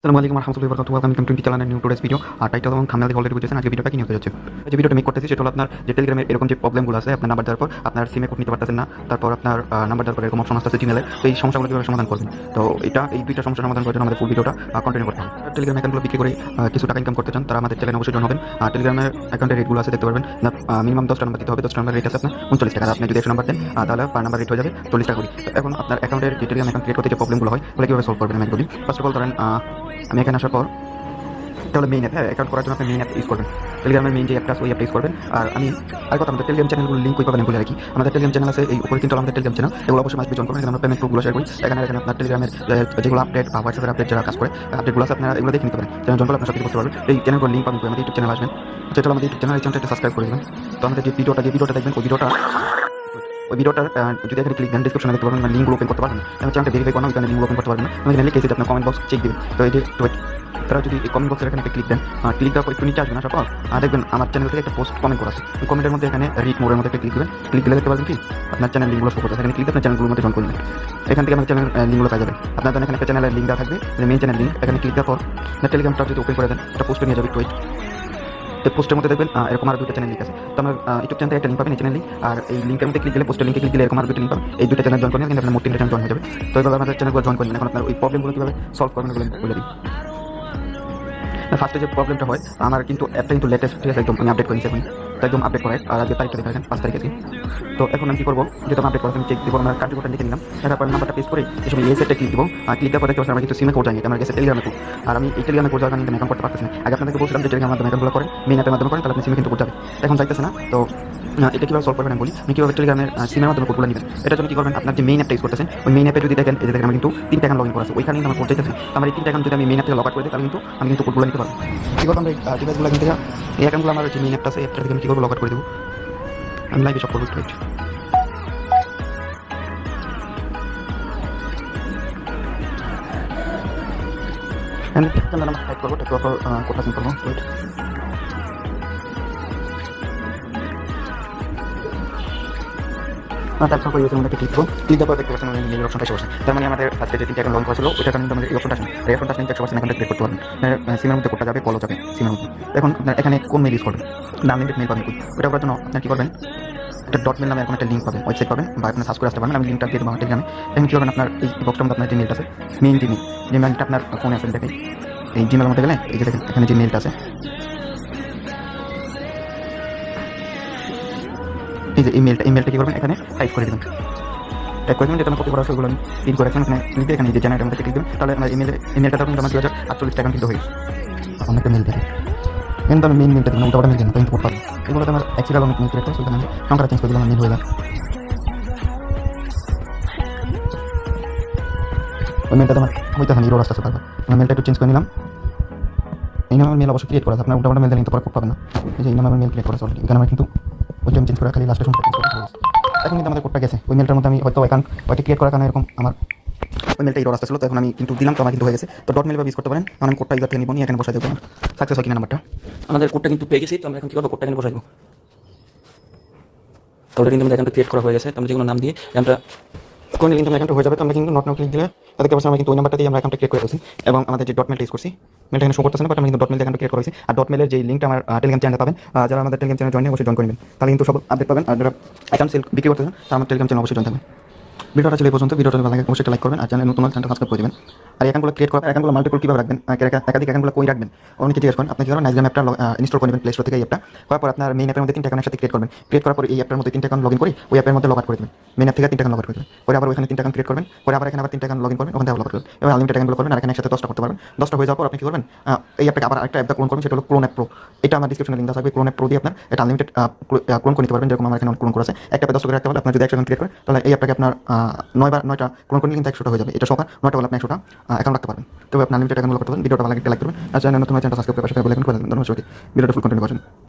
আসসালামু আলাইকুম রহমতুল্লাহি ওয়া বারাকাতুহু। Welcome to channel new today's video. আর টাইটেল এবং থাম্বনেল দেখে অলরেডি বুঝেছেন আজকে ভিডিওটা কি নিয়ে হতে যাচ্ছে। যে ভিডিওটা মেক করতেছি সেটা হলো আপনার যে টেলিগ্রামের এরকম যে প্রবলেমগুলো আছে, আপনার নাম্বার দেওয়ার পর আপনার সিমে কোড নিতে পারতেছেন না, তারপর আপনার নাম্বার দেওয়ার পর এরকম অপশন আসতেছে জিমেলে, তো এই সমস্যাগুলো কীভাবে সমাধান করবেন। তো এই দুইটা সমস্যার সমাধান করার জন্য আমাদের ফুল ভিডিওটা কন্টিনিউ করতে হবে। টেলিগ্রাম অ্যাকাউন্টগুলো বিক্রি করে কিছু টাকা ইনকাম করতে চান, তারা আমাদের চ্যানেলে অবশ্যই জয়েন হবেন। আর টেলিগ্রামের অ্যাকাউন্টের রেটগুলো আছে দেখতে পারবেন। মিনিমাম 10টা নাম্বার দিতে হবে। 10টা নাম্বার রেট আছে আপনার 39 টাকা। আপনি যদি 100 নাম্বার দেন তাহলে পার নাম্বার রেট হয়ে যাবে 40 টাকা করে। এখন আপনার অ্যাকাউন্টের যে টেলিগ্রাম অ্যাকাউন্ট ক্রিয়েট করতে যে প্রবলেমগুলো হয় ওগুলো কীভাবে সলভ করবেন আমি বলি। ফার্স্ট অফ অল ধরেন আমি এখানে আসার পর এটা হলো মেইন অ্যাপ। হ্যাঁ, অ্যাকাউন্ট করার জন্য আপনি মেইন অ্যাপ ইউজ করবেন। টেলিগ্রামের মেইন যে অ্যাপটা আছে ওই অ্যাপটা ইউজ করবেন। আর আমি আর কথা, আমাদের টেলিগ্রাম চ্যানেলগুলো লিঙ্ক কই পাবেন বলে রাখি। আমাদের টেলিগ্রাম চ্যানেল আছে, এই উপরে কিন্তু আমাদের টেলিগ্রাম চ্যানেল, এগুলো অবশ্যই মাস্ট বি জয়েন করবেন। এখানে আমরা পেমেন্ট প্রুফগুলো শেয়ার করি। এখানে আপনার টেলিগ্রামের যেগুলো আপডেট বা হোয়াটসঅ্যাপের আপডেট যারা কাজ করে আপডেটগুলো আছে, আপনারা এগুলো দেখে নিতে পারেন। চ্যানেল জয়েন করলে আপনারা সব কিছু বুঝতে পারবেন। এই চ্যানেলগুলো লিঙ্ক পাবেন, আমাদের ইউটিউব চ্যানেল আসবেন। সেটা আমাদের ইউটিউব চ্যানেল, এই চ্যানেলটা সাবস্ক্রাইব করে দেবেন। তো আমাদের যে ভিডিওটা দেখবেন ওই ভিডিওটার যদি এখানে ক্লিক দেন ডিসক্রিপশনে দেখতে পারবেন, লিঙ্কগুলো ওপেন করতে পারবেন। আমি চ্যানেলটা ভেরিফাই করলাম, ওইখানে লিঙ্কগুলো ওপেন করতে পারবেন না। আমি এখানে লিখেছি আপনার কমেন্ট বক্স চেক দিবেন। তো এই যে তারা যদি এই কমেন্ট বক্সের এখানে একটা ক্লিক দেন, ক্লিক দেওয়ার পর একটু নিচে আসবেন, আসার পর দেখবেন আমার চ্যানেল থেকে একটা পোস্ট কমেন্ট করা আছে। ওই কমেন্টের মধ্যে এখানে রিড মোড়ের মধ্যে একটা ক্লিক দিবেন। ক্লিক দিলে দেখতে পাবেন কি আপনার চ্যানেল লিঙ্কগুলো শো করতে, এখানে ক্লিক দিয়ে আপনার চ্যানেলগুলোর মধ্যে জয়েন করে নেবেন। এখান থেকে আমাদের চ্যানেল লিঙ্কগুলো পাই যাবেন। আপনার জন্য এখানে একটা চ্যানেলের লিঙ্ক দেওয়া থাকবে, মেইন চ্যানেল লিঙ্ক। এখানে ক্লিক দেওয়ার পর আপনার টেলিগ্রামটা যদি ওপেন করে দেন, একটা পোস্টে নিয়ে যাবে। একটু এই পোস্টের মধ্যে দেখবেন এরকম আর দুটো চ্যানেল লিঙ্ক আছে। তো আমরা ইউটিউব চ্যানেল একটা লিঙ্ক পাবেন, এই চ্যানেল লিঙ্ক। আর এই লিঙ্কের মধ্যে ক্লিক দিলে, পোস্টের লিঙ্কে ক্লিক দিলে এরকম আর দুটো লিঙ্ক পাবেন। এই দুটো চ্যানেল জয়েন করলে কিন্তু আপনার মোট 3টা চ্যানেল জয়েন হয়ে যাবে। তো এইভাবে আমাদের চ্যানেলগুলো জয়েন করবেন। এখন আপনার ওই প্রবলেমগুলো কীভাবে সলভ করবেন এগুলো বলে দিই। ফার্স্টে যে প্রবলেমটা হয়, আমার কিন্তু অ্যাপটা কিন্তু লেটেস্ট, ঠিক আছে, একদম আমি আপডেট করেছি এখন, একদম আপডেট করাই। আর আজকে তারিখটা দেখেন 5 তারিখ আছে। তো এখন আমি কী করবো, যেহেতু আমি আপডেট করেছি আমি চেক দিব, আমার কার্যকরটা লিখে নিলাম। তারপর নাম্বারটা পেস্ট করে এসব এই সেটটা ক্লিক দিব। ক্লিক দেওয়ার পর দেখতে পাচ্ছি আমার কিন্তু সিমে কোড যায়নি, আমার গেছে টেলিগ্রামে কোড। আর আমি এই টেলিগ্রামে কোড যাওয়ার কারণে অ্যাকাউন্ট করতে পারতেছি না। আগে আপনাদেরকে বলছিলাম যে টেলিগ্রামের মাধ্যমে অ্যাকাউন্টগুলো করেন, মেইন অ্যাপের মাধ্যমে করেন, তাহলে আপনি সিমে কিন্তু কোড যাবে। এখন চাইতেছে না। তো এটা কীভাবে সলভ করবেন আমি বলি। আপনি কীভাবে টেলিগ্রামের সিমের মাধ্যমে কোডগুলো নেবেন। এটার জন্য কী করবেন, আপনার যে মেইন অ্যাপটা ইউজ করতেছেন ওই মেইন অ্যাপে যদি দেখেন, এই যে দেখেন আমি কিন্তু 3টা অ্যাকাউন্ট লগ ইন করা আছে, ওইখানে কিন্তু আমার কোড চাইতেছে। আমার এই 3টা অ্যাকাউন্ট যদি আমি মেইন অ্যাপ থেকে লগ আউট করে দিই, তাহলে কিন্তু আমি কিন্তু কোডগুলো নিতে পারবো। কী করবো, আমরা এই ডিভাইসগুলো কিনতে যাই, এই অ্যাকাউন্টগুলো আমার যে মেইন অ্যাপটা আছে এই অ্যাপটা থেকে আমি কী করবো, লগ আউট করে দেবো। আমি লাইভে সব করবো। আমি চ্যানেল নাম্বার টাইপ করবো, টাইপ করার পর কোডটা সেন্ড করবো। তারপর ইউজের মধ্যে ক্লিক করবো। ক্লিক দেওয়ার পর দেখতে পাচ্ছেন মেইল অপশনটা এসে বসে। তার মানে আমাদের আজকে যে 3টা অ্যাকাউন্ট লগ করা ছিল ওইটার কারণে আমাদের এই অপশনটা আসেনি। এই অপশনটা আসলে 100% অ্যাকাউন্টে ক্লিক করতে পারবেন। সিমের মধ্যে কোডটা যাবে, কলও যাবে সিমের মধ্যে। এখন আপনার এখানে কোন মেইল ইউজ করবেন, আনলিমিটেড মেইল পাবেন। ওইটা করার জন্য আপনার কী করবেন, একটা ডট মেল নামে এরকম একটা লিঙ্ক পাবেন, ওয়েবসাইট পাবেন, বা আপনি সার্চ করে আসতে পারবেন। আমি লিঙ্কটা দিয়ে দেবো আমার টেলিগ্রামে। এখন কী করবেন, আপনার এই বক্সটার মধ্যে আপনার যে মেলটা আছে, মেইন যে মেলটা আপনার ফোনে আছে, দেখেন এই জিমেলের মধ্যে গেলে এই যে দেখেন এখানে যে মেলটা আছে, এই যে ইমেলটা কী করবেন, এখানে টাইপ করে দেবেন। টাইপ করে দেবেন, যেটা আমি কপি করা আছে ওগুলো আমি পিন করে রাখবেন। এখানে ক্লিক দিয়ে এখানে যে জেনারেটের মধ্যে ক্লিক দেবেন, তাহলে আমার ইমেলটা তখন আমার 2048 টাকা কিন্তু হয়ে গেছে। অনেকটা মেল দেবে, কিন্তু আমি মেইন মেলটা দেবেন, ওটা মেল দেবেন, কিন্তু করতে পারবেন। এগুলোতে আমার অ্যাকচুয়ালি অনেক মেল ক্রিয়েট করে, সেখানে আমি সংখ্যাটা চেঞ্জ করে দিলাম, মেল হয়ে যায়। ওই মেলটা আমার হইতে হয়, ইরোর আসতে পারবে। আমি মেলটা একটু চেঞ্জ করে নিলাম। এই নামে মেল অবশ্যই ক্রিয়েট করা আছে, আপনার ওটা মেল দিলে তো পরে করতে পারবেন না। এই যে এই নামে মেল ক্রিয়েট করা আছে অলরেডি, এখানে আমার কিন্তু ওইটা আমি চেঞ্জ করে খালি লাস্টে শুনতে চেঞ্জ করে। এখন কিন্তু আমাদের কোডটা গেছে, ওই মেলটার মধ্যে আমি হয়তো অ্যাকাউন্ট ওইটা ক্রিয়েট করার কারণে এরকম আমার ওই মেলটা ইরোর আসতে ছিল। তো এখন আমি কিন্তু দিলাম, তো আমার কিন্তু হয়ে গেছে। তো ডট মেল বা ইউজ করতে পারেন। আমি কোডটা ইউজার থেকে নিব, নিয়ে এখানে বসাই দেবো। সাকসেস হয় কিনা নাম্বারটা, আমাদের কোডটা কিন্তু পেয়ে গেছি। তো আমরা এখন কী করবো, কোডটা এখানে বসাই দেবো। তো অলরেডি কিন্তু আমাদের অ্যাকাউন্ট ক্রিয়েট করা হয়ে গেছে। তো আমরা যেগুলো নাম দিয়ে আমরা কোন লিঙ্ক আমরা অ্যাকাউন্ট হয়ে যাবে। তো আমরা কিন্তু নট নাও ক্লিক দিলে তাদেরকে আমরা কিন্তু ওই নাম্বারটা দিয়ে আমরা অ্যাকাউন্টটা ক্রিয়েট করে ফেলছি। এবং আমাদের যে ডট মেলটা ইউজ করছি, মেলটা এখানে শো করতেছে না, বাট আমি কিন্তু ডট মেল অ্যাকাউন্ট ক্রিয়েট করেছি। আর ডট মেলের যে লিঙ্কটা আমার টেলিগ্রাম চ্যানেলে পাবেন, যারা আমাদের টেলিগ্রাম চ্যানেল জয়েন অবশ্যই জয়েন করবেন, তাহলে কিন্তু সব আপডেট পাবেন। আর যারা অ্যাকাউন্ট সেল বিক্রি করতেছেন তারা আমার টেলিগ্রাম চ্যানেল অবশ্যই জয়েন থাকবেন। ভিডিওটা ছিল এই পর্যন্ত। ভিডিওটা ভালো লাগে অবশ্যই লাইক করবেন, আর চ্যানেল নতুন চ্যানেলটা সাবস্ক্রাইব করে দেবেন। আর অ্যাকাউন্টগুলো ক্রিয়েট করা, অ্যাকাউন্টগুলো মাল্টিপল কীভাবে রাখবেন, একাধিক অ্যাকাউন্টগুলো কই রাখবেন, অনেকে জিজ্ঞেস করেন। আপনি কী করেন, নাইজগ্রাম অ্যাপটা ইনস্টল করে নেবেন প্লে স্টোর থেকে। এই অ্যাপটা করার পর আপনার মেইন অ্যাপের মধ্যে 3টা অ্যাকাউন্টের সাথে ক্রিয়েট করবেন। ক্রিয়েট করার পর এই অ্যাপের মধ্যে 3টা অ্যাকাউন্ট লগ ইন করে ওই অ্যাপের মধ্যে লগ আউট করে দেবেন। মেইন অ্যাপ থেকে 3টা অ্যাকাউন্ট লগ আউট করে দেবেন, পরে আবার ওখানে 3টা অ্যাকাউন্ট ক্রিয়েট করবেন, পরে আবার এখানে আবার 3টা অ্যাকাউন্ট লগ ইন করবেন, ওখানে লগ আউট করবেন। এবার আনলিমিটেড অ্যাকাউন্টগুলো করবেন, আর এখানে একসাথে 10টা করতে পারবেন। 10টা হয়ে যাওয়ার পর আপনি কী করবেন, এই অ্যাপটাকে আবার একটা অ্যাপ ক্লোন করবেন, সেটা হলো ক্লোন অ্যাপ প্রো। এটা আমার ডিসক্রিপশনে লিঙ্ক থাকবে। ক্লোন অ্যাপ প্রো দিয়ে আপনার এটা আনলিমিটেড ক্লোন করে নিতে পারবেন, যেরকম আমার এখানে ক্লোন করা আছে। একটা 10 করে রাখতে পারলে আপনার যদি 100 অ্যাকাউন্ট ক্রিয়েট করেন, তাহলে এই অ্যাপটাকে আপনার 9টা ক্লোন করলে কিন্তু 100টা হয়ে যাবে। এটা সকাল 9টা হলে আপনি 100টা অ্যাকাউন্ট রাখতে পারবেন। তবে আপনি আনলিমিটেড অ্যাকাউন্ট করতে পারেন। ভিডিওটা ভালো লাগলে লাইক করবেন, আর চ্যানেল নতুন চ্যানেলটা সাবস্ক্রাইব করে পাশে বেল আইকন করে দেবেন। ধন্যবাদ সবাইকে। ভিডিওটা ফুল কন্টিনিউ করুন।